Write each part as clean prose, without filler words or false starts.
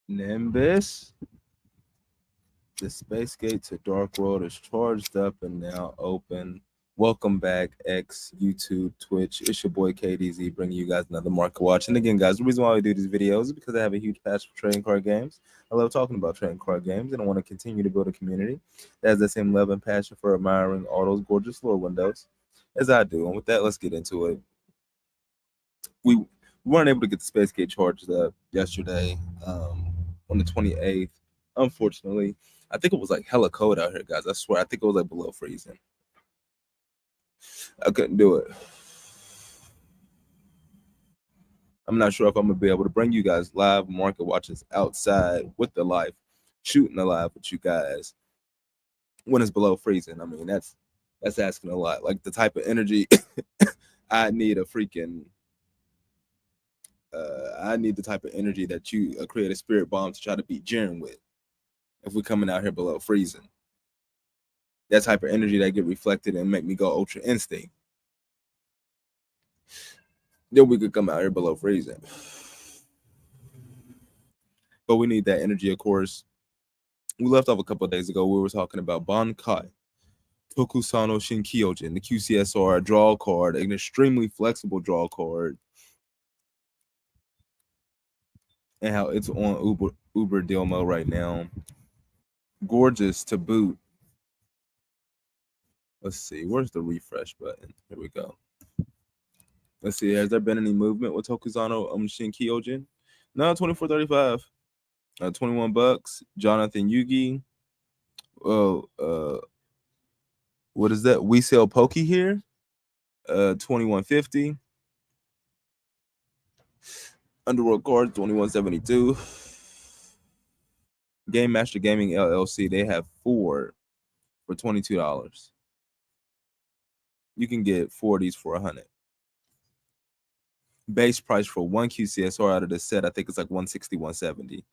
Nimbus. The Space Gate to Dark World is charged up and now open. Welcome back, X, YouTube, Twitch. It's your boy KDZ bringing you guys another market watch. And again, guys, the reason why we do these videos is because I have a huge passion for trading card games. I love talking about trading card games, and I want to continue to build a community that has the same love and passion for admiring all those gorgeous floor windows as I do. And with that, let's get into it. We weren't able to get the Space Gate charged up yesterday on the 28th. Unfortunately, I think it was like hella cold out here, guys. I swear, I think it was like below freezing. I couldn't do it. I'm not sure if I'm gonna be able to bring you guys live market watches outside with the live, shooting the live with you guys when it's below freezing. I mean, that's asking a lot. Like the type of energy I need a freaking I need the type of energy that you create a spirit bomb to try to beat Jiren with. If we're coming out here below freezing, that type of energy that get reflected and make me go ultra instinct. Then we could come out here below freezing. But we need that energy, of course. We left off a couple of days ago. We were talking about Bankai, Tokusano Shinkyojin, the QCSR draw card, an extremely flexible draw card, and how it's on Uber deal mode right now. Gorgeous to boot. Let's see, where's the refresh button? Here we go. Let's see, has there been any movement with Tokusano Shinkyojin? No, 24.35. $21. Jonathan Yugi. Oh, what is that? We sell Pokey here. 21.50. Underworld Cards 21.72. Game Master Gaming LLC. They have 4 for $22. You can get 4 of these for $100. Base price for one QCSR out of the set, I think it's like 160, 170.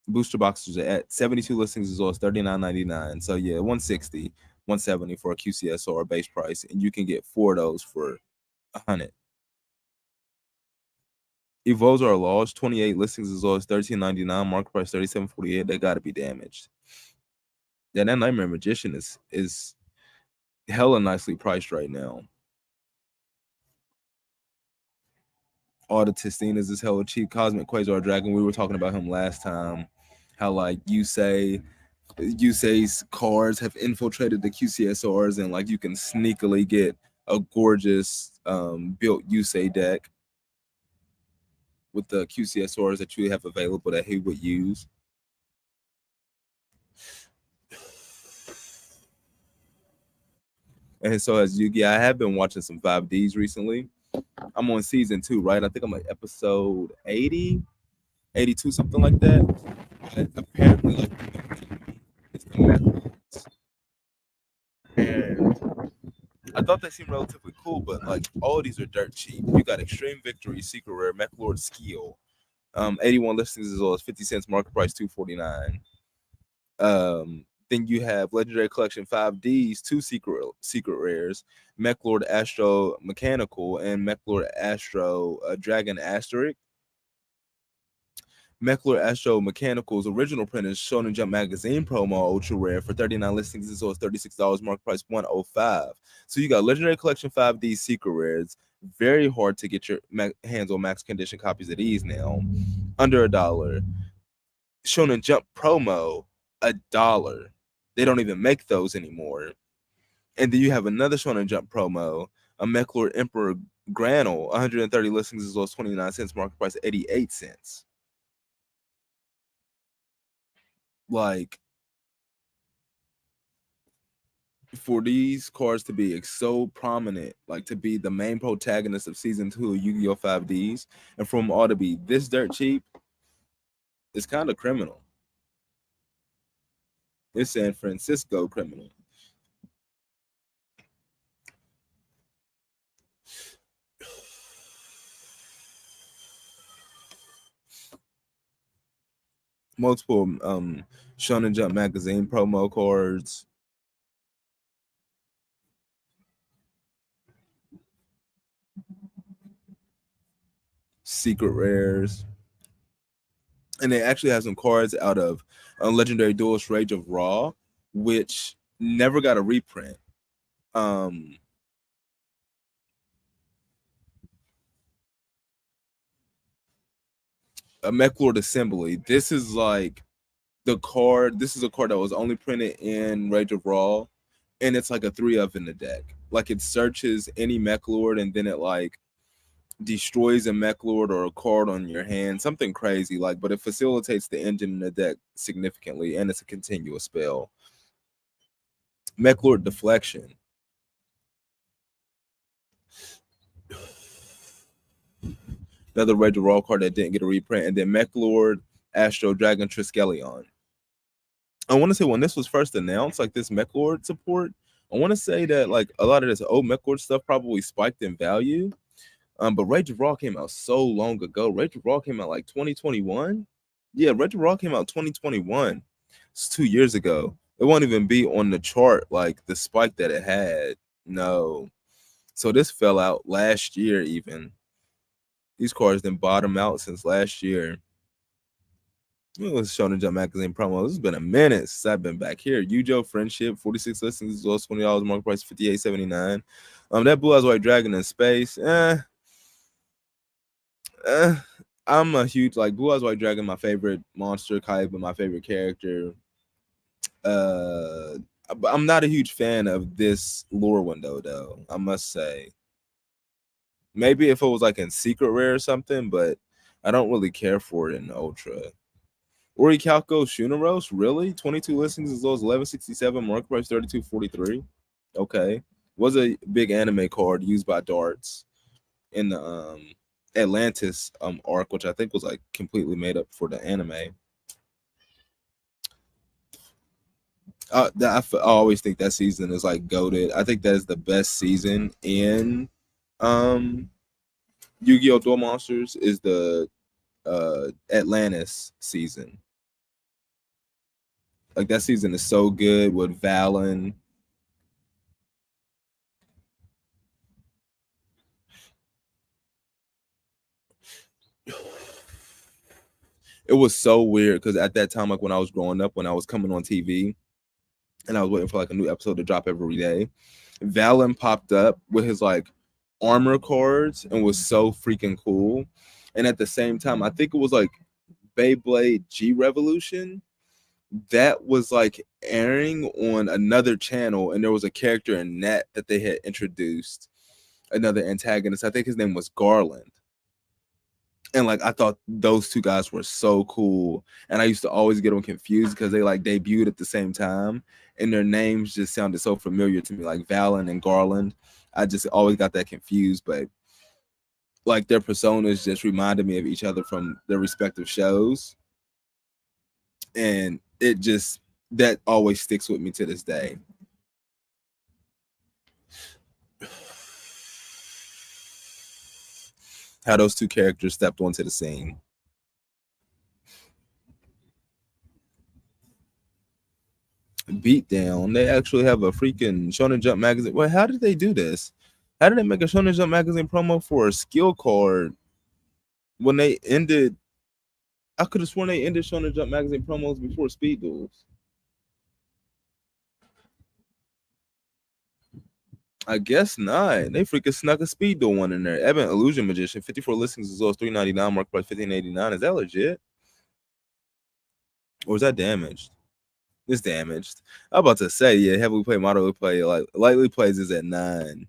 Booster boxes are at 72 listings as well as $39.99. So yeah, 160, 170 for a QCSR base price, and you can get 4 of those for $100. Evos are lost, 28 listings as well as $13.99. Market price $37.48. They got to be damaged. Yeah, that Nightmare Magician is hella nicely priced right now. All the Tistinas is hella cheap. Cosmic Quasar Dragon, we were talking about him last time. How like Yusei's cards have infiltrated the QCSRs, and like you can sneakily get a gorgeous built Yusei deck with the QCSRs that you have available that he would use. And so as Yugi, I have been watching some 5Ds recently. I'm on season 2, right? I think I'm like episode 80, 82, something like that. But apparently, like, it's the methods. And I thought they seemed relatively cool, but like all of these are dirt cheap. You got Extreme Victory, Secret Rare, Mech Lord Skill. 81 listings as well as 50 cents, market price $2.49. Then you have Legendary Collection 5Ds, 2 secret rares, Mech Lord Astro Mechanical and Mech Lord Astro Dragon Asterisk. Mech Lord Astro Mechanical's original print is Shonen Jump Magazine promo ultra rare for 39 listings as well as $36, market price $105. So you got Legendary Collection 5D secret rares. Very hard to get your hands on max condition copies of these now. Under $1. Shonen Jump promo, $1. They don't even make those anymore. And then you have another Shonen Jump promo, a Mech Lord Emperor Granule, 130 listings as well as 29 cents, market price 88 cents. Like, for these cards to be so prominent, like to be the main protagonist of season 2 of Yu-Gi-Oh! 5Ds, and for them all to be this dirt cheap, it's kind of criminal. It's San Francisco criminal. Multiple Shonen Jump magazine promo cards. Secret rares. And they actually have some cards out of Legendary Duelist Rage of Raw, which never got a reprint. A Mech Lord Assembly. This is like the card. This is a card that was only printed in Rage of Raw, and it's like a 3 of in the deck. Like it searches any Mech Lord, and then it like destroys a Mech Lord or a card on your hand, something crazy like. But it facilitates the engine in the deck significantly, and it's a continuous spell. Mech Lord Deflection. Another Rage of Raw card that didn't get a reprint, and then Mech Lord Astro Dragon Triskelion. I want to say when this was first announced, like this Mech Lord support, I want to say that like a lot of this old Mech Lord stuff probably spiked in value. But Rage of Raw came out so long ago. Rage of Raw came out like 2021. Yeah, Rage of Raw came out 2021. It's 2 years ago. It won't even be on the chart like the spike that it had. No. So this fell out last year even. These cards didn't bottom out since last year. It was Shonen Jump Magazine promo. This has been a minute since I've been back here. Yujo Friendship, 46 listings, as $20, market price $58.79. That Blue Eyes White Dragon in space. I'm a huge like Blue Eyes White Dragon, my favorite monster, Kaiba, my favorite character. I'm not a huge fan of this lore window though, I must say. Maybe if it was like in secret rare or something, but I don't really care for it in Ultra. Orichalco Shunaros, really? 22 listings as low as 1167, market price 32.43. Okay. Was a big anime card used by Darts in the Atlantis arc, which I think was like completely made up for the anime. I always think that season is like goated. I think that is the best season in Yu-Gi-Oh! Duel Monsters is the Atlantis season. Like that season is so good with Valen. It was so weird because at that time, like when I was growing up, when I was coming on TV and I was waiting for like a new episode to drop every day, Valen popped up with his like armor cards and was so freaking cool. And at the same time, I think it was like Beyblade G Revolution that was like airing on another channel, and there was a character in that they had introduced, another antagonist. I think his name was Garland. And like I thought those two guys were so cool, and I used to always get them confused because they like debuted at the same time, and their names just sounded so familiar to me, like Valen and Garland. I just always got that confused, but like their personas just reminded me of each other from their respective shows, and it just that always sticks with me to this day. How those two characters stepped onto the scene. Beatdown. They actually have a freaking Shonen Jump magazine. Wait, how did they do this? How did they make a Shonen Jump magazine promo for a skill card when they ended? I could have sworn they ended Shonen Jump magazine promos before Speed Duels. I guess not. They freaking snuck a Speed Duel one in there. Evan Illusion Magician, 54 listings as low as $3.99, market price $15.89. Is that legit? Or is that damaged? It's damaged. I'm about to say, yeah, heavily play, moderately play, like lightly plays is at 9.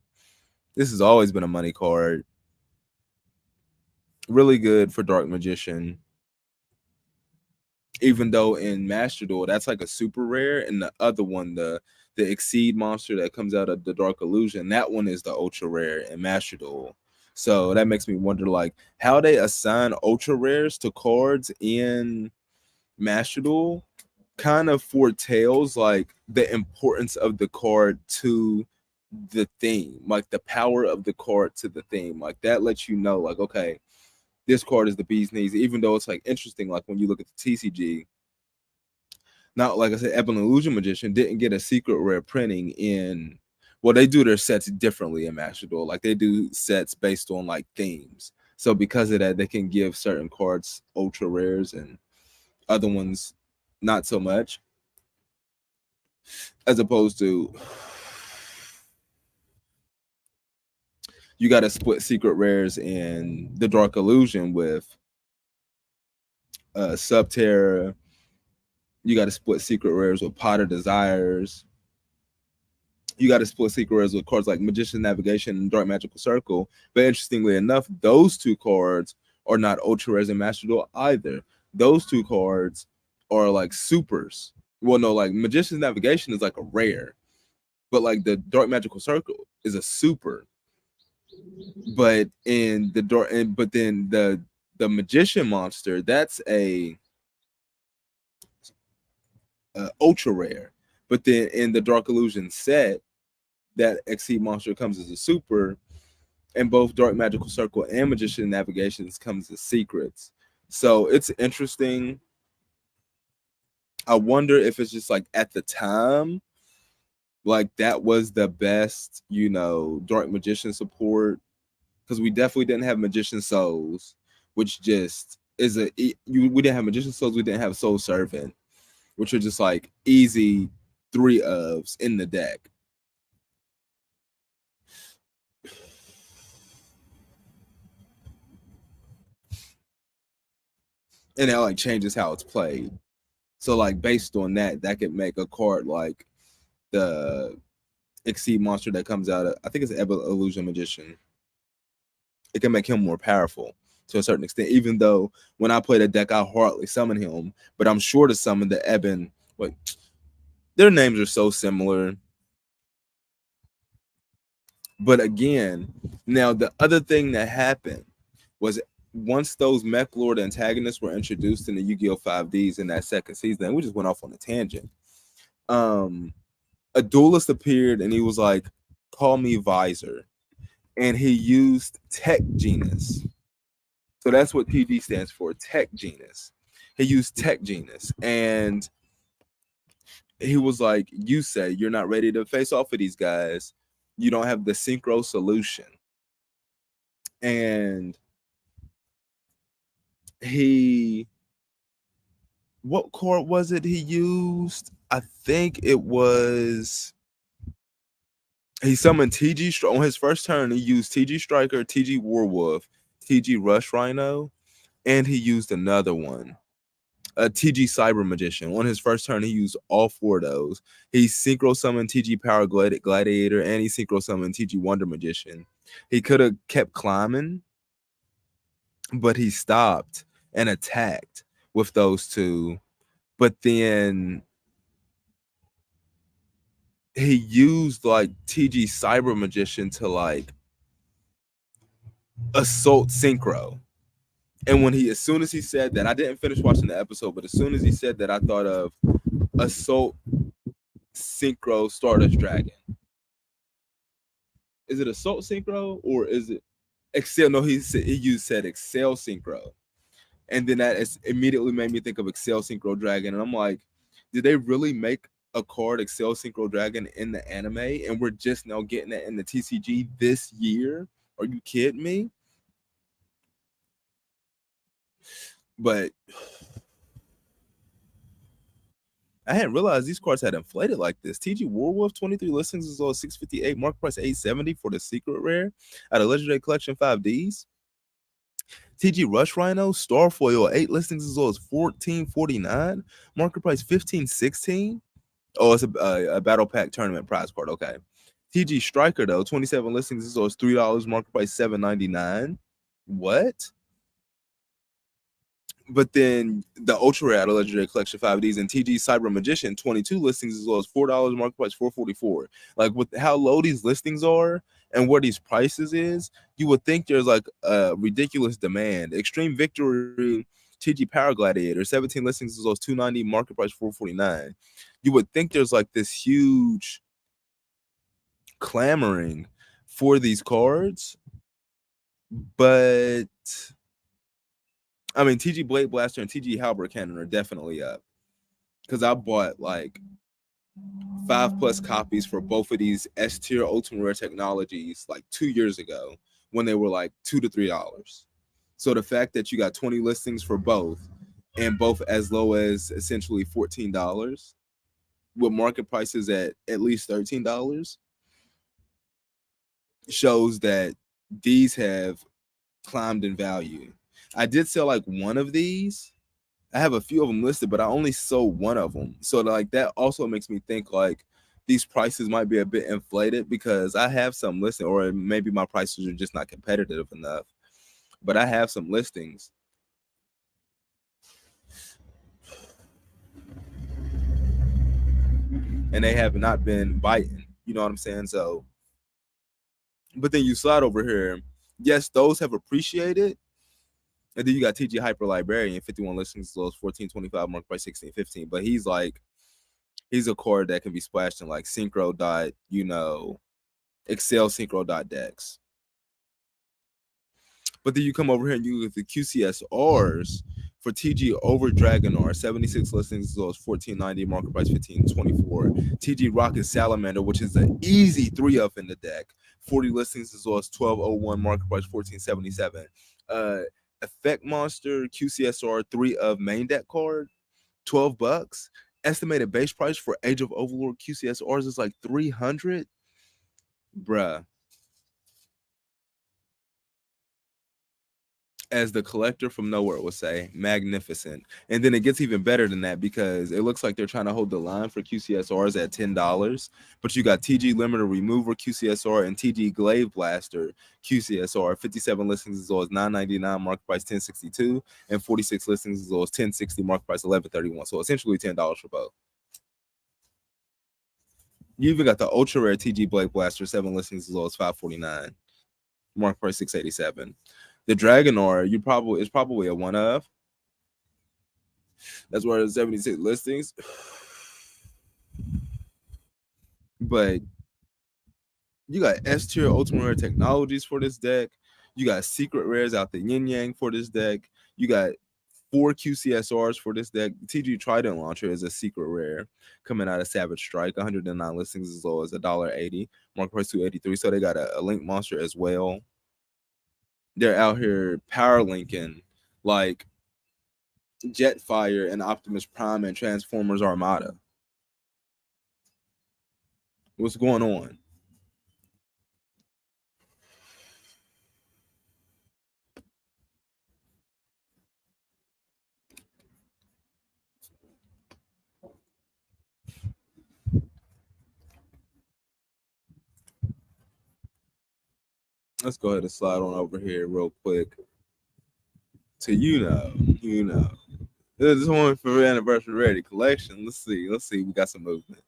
This has always been a money card. Really good for Dark Magician. Even though in Master Duel, that's like a super rare, and the other one, the Exceed monster that comes out of the Dark Illusion, that one is the ultra rare in Master Duel. So that makes me wonder, like, how they assign ultra rares to cards in Master Duel kind of foretells like the importance of the card to the theme, like the power of the card to the theme. Like that lets you know, like, okay, this card is the bee's knees, even though it's like interesting, like when you look at the TCG. Not like I said, Ebon Illusion Magician didn't get a secret rare printing in. Well, they do their sets differently in Master Duel. Like they do sets based on like themes. So because of that, they can give certain cards ultra rares, and other ones not so much, as opposed to you got to split secret rares in the Dark Illusion with Subterra. You got to split secret rares with Pot of Desires. You got to split secret rares with cards like Magician's Navigation and Dark Magical Circle. But interestingly enough, those two cards are not ultra rares and Master Duel either. Those two cards are like supers. Well, no, like Magician's Navigation is like a rare, but like the Dark Magical Circle is a super. But in the dark, but then the Magician monster, that's a ultra rare. But then in the Dark Illusion set, that Exceed monster comes as a super, and both Dark Magical Circle and Magician Navigations comes as secrets. So it's interesting. I wonder if it's just like at the time, like that was the best, Dark Magician support, because we definitely didn't have Magician Souls, which just is we didn't have Magician Souls, we didn't have Soul Servant, which are just like easy 3-ofs in the deck. And that like changes how it's played. So like based on that could make a card like the Exceed monster that comes out of, I think it's Illusion Magician. It can make him more powerful to a certain extent, even though when I play the deck, I hardly summon him, but I'm sure to summon the Eben. Like, their names are so similar. But again, now the other thing that happened was once those Mech Lord antagonists were introduced in the Yu-Gi-Oh! 5Ds in that second season, and we just went off on a tangent. A duelist appeared and he was like, "Call me Visor," and he used Tech Genus. So that's what TG stands for, Tech Genus. He used Tech Genus, and he was like, "You say you're not ready to face off with these guys. You don't have the synchro solution." And what card was it he used? I think it was, he summoned TG on his first turn. He used TG Striker, TG Warwolf, TG Rush Rhino, and he used another one, a TG Cyber Magician. On his first turn, he used all 4 of those. He synchro summoned TG Power Gladiator, and he synchro summoned TG Wonder Magician. He could have kept climbing, but he stopped and attacked with those 2. But then he used like TG Cyber Magician to like assault synchro. And as soon as he said that, I didn't finish watching the episode, but as soon as he said that, I thought of assault synchro Stardust Dragon. Is it assault synchro or is it Excel? No, he said Excel synchro, and then that immediately made me think of Excel synchro dragon, and I'm like, did they really make a card Excel synchro dragon in the anime, and we're just now getting it in the TCG this year? Are you kidding me? But I hadn't realized these cards had inflated like this. TG Warwolf, 23 listings as well as 658, market price 870 for the secret rare out of Legendary Collection 5Ds. TG Rush Rhino, Starfoil, 8 listings as well as 1449, market price 1516. Oh, it's a battle pack tournament prize card. Okay. TG Striker though, 27 listings as well as $3, market price $7.99. What? But then the Ultra Rare out of Legendary Collection 5Ds and TG Cyber Magician, 22 listings as well as $4, market price $4.44. Like with how low these listings are and where these prices is, you would think there's like a ridiculous demand. Extreme Victory TG Power Gladiator, 17 listings as well as $2.90, market price $4.49. You would think there's like this huge clamoring for these cards, but I mean, TG Blade Blaster and TG Halberd Cannon are definitely up, because I bought like 5+ copies for both of these S tier Ultimate Rare technologies like 2 years ago when they were like $2 to $3. So the fact that you got 20 listings for both and both as low as essentially $14, with market prices at least $13, shows that these have climbed in value. I did sell like one of these. I have a few of them listed, but I only sold one of them. So like that also makes me think like these prices might be a bit inflated because I have some listed, or maybe my prices are just not competitive enough. But I have some listings. And they have not been biting. You know what I'm saying? So, but then you slide over here. Yes, those have appreciated. And then you got TG Hyper Librarian, 51 listings as low as 14.25, marked by 16.15. But he's a card that can be splashed in like synchro dot, Excel synchro dot decks. But then you come over here and you look at the QCSRs for TG over Dragonor, 76 listings as low as 14.90, market price 15.24. TG Rocket Salamander, which is an easy 3 up in the deck, 40 listings as low as 12.01, market price 14.77. Effect Monster QCSR 3 of main deck card, $12. Estimated base price for Age of Overlord QCSRs is like 300. Bruh. As the collector from nowhere would say, magnificent. And then it gets even better than that because it looks like they're trying to hold the line for QCSRs at $10. But you got TG Limiter Remover QCSR and TG Glaive Blaster QCSR, 57 listings as low as $9.99, market price $10.62, and 46 listings as low as $10.60, market price $11.31. So essentially $10 for both. You even got the ultra rare TG Blade Blaster, 7 listings as low as $5.49, market price $6.87. The Dragonor, it's probably a one of. That's where there's 76 listings. But you got S tier ultimate rare technologies for this deck. You got secret rares out the yin yang for this deck. You got 4 QCSRs for this deck. TG Trident Launcher is a secret rare coming out of Savage Strike. 109 listings as low as $1.80. Market price $2.83. So they got a Link Monster as well. They're out here power linking like Jetfire and Optimus Prime and Transformers Armada. What's going on? Let's go ahead and slide on over here real quick to This is one for anniversary ready collection. Let's see. We got some movement.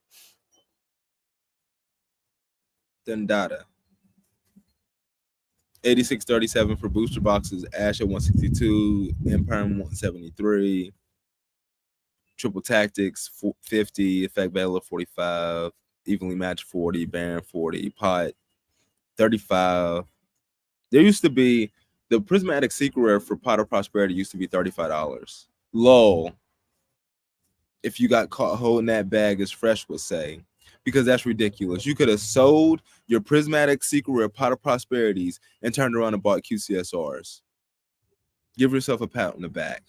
Dendata. 86.37 for booster boxes. Ash at 162. Imperm 173. Triple Tactics 50. Effect Battle 45. Evenly Matched 40. Baron 40. Pot 35. There used to be the Prismatic Secret Rare for Pot of Prosperity used to be $35. Lol. If you got caught holding that bag, as Fresh would say, because that's ridiculous. You could have sold your Prismatic Secret Rare Pot of Prosperities and turned around and bought QCSRs. Give yourself a pat on the back.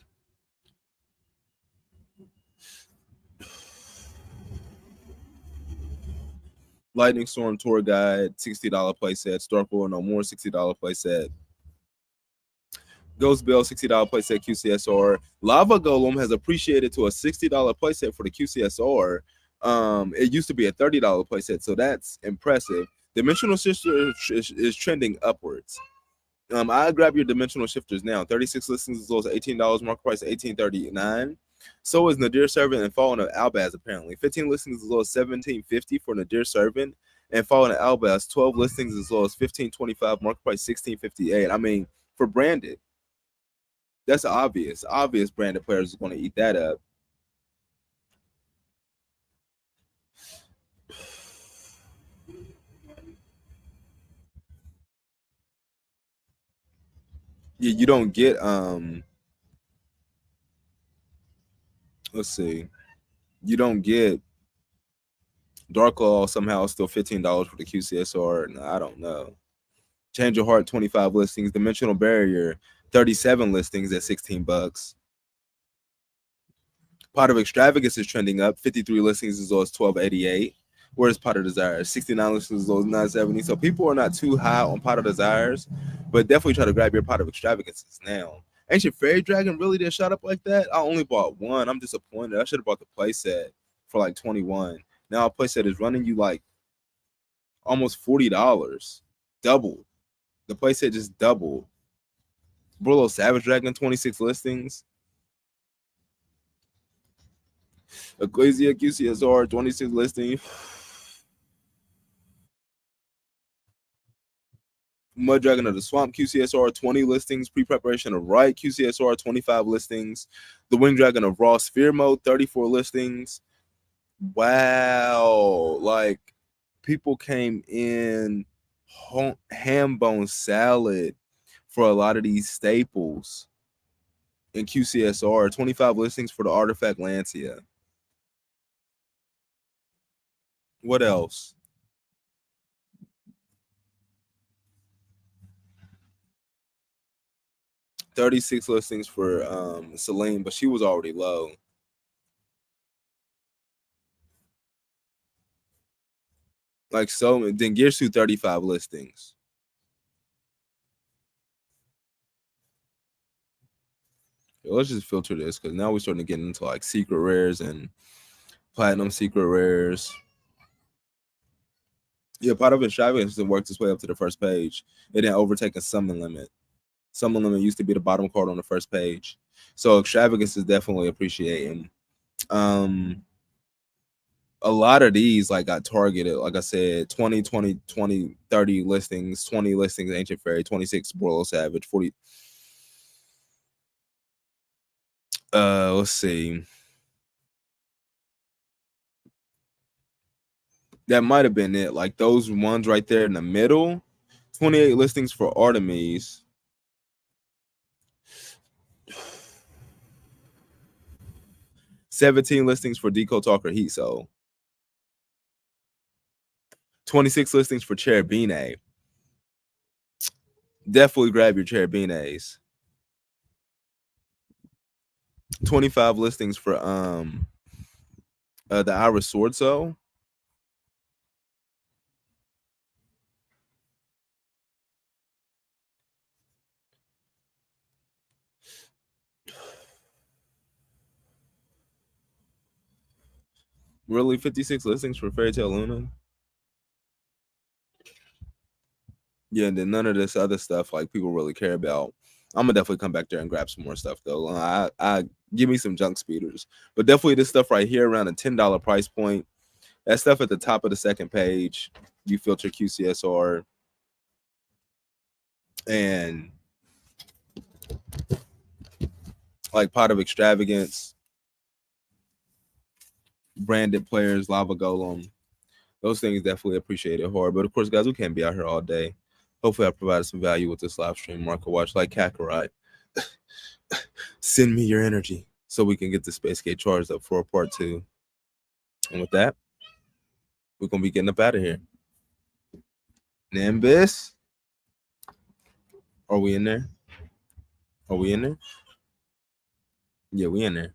Lightning Storm Tour Guide, $60 playset. Starcore No More, $60 playset. Ghost Bell, $60 playset QCSR. Lava Golem has appreciated to a $60 playset for the QCSR. It used to be a $30 playset, so that's impressive. Dimensional Shifter is trending upwards. I grab your Dimensional Shifters now. 36 listings as low as $18, market price $18.39. So is Nadir Servant and Fallen of Albaz, apparently. 15 listings as low as $17.50 for Nadir Servant and Fallen of Albaz. 12 listings as low as $15.25, market price $16.58. I mean, for branded, that's obvious. Obvious branded players are going to eat that up. Yeah, you don't get let's see. You don't get Dark Law somehow still $15 for the QCSR. No, I don't know. Change of Heart 25 listings. Dimensional Barrier 37 listings at $16. Pot of Extravagance is trending up. 53 listings as low as 1288. Where's Pot of Desires? 69 listings as low as 970. So people are not too high on Pot of Desires, but definitely try to grab your Pot of Extravagances now. Ancient Fairy Dragon really didn't shut up like that. I only bought one. I'm disappointed. I should have bought the playset for like 21. Now a playset is running you like almost $40. Double. The playset just doubled. Burlo Savage Dragon, 26 listings. Ecclesia QCSR, 26 listings. Mud Dragon of the Swamp QCSR, 20 listings. Pre-preparation of Right QCSR, 25 listings. The Wing Dragon of Raw Sphere Mode, 34 listings. Wow. Like, people came in ham bone salad for a lot of these staples in QCSR. 25 listings for the Artifact Lancia. What else? 36 listings for Celine, but she was already low. Like, so then Gearsu 35 listings. Let's just filter this because now we're starting to get into like secret rares and platinum secret rares. Yeah, Pot of Extravagance worked its way up to the first page. It didn't overtake a summon limit. Summon limit used to be the bottom card on the first page. So Extravagance is definitely appreciating. A lot of these like got targeted. Like I said, 20, 20, 20, 30 listings, 20 listings, Ancient Fairy, 26 Burlo Savage, 40. Let's see. That might have been it. Like those ones right there in the middle. 28 listings for Artemis. 17 listings for Deco Talker Heat Soul. 26 listings for Cherubine. Definitely grab your Cherubines. 25 listings for the Iris Sword Soul. Really, 56 listings for Fairy Tail Luna. Yeah, and then none of this other stuff like people really care about. I'm gonna definitely come back there and grab some more stuff though. I give me some junk speeders, but definitely this stuff right here around a $10 price point. That stuff at the top of the second page, you filter QCSR and like Pot of Extravagance, branded players, Lava Golem. Those things definitely appreciated hard. But of course, guys, we can't be out here all day. Hopefully, I provided some value with this live stream. Market watch like Kakarot. Send me your energy so we can get the Space Gate charged up for a part 2. And with that, we're gonna be getting up out of here. Nimbus, are we in there? Are we in there? Yeah, we in there.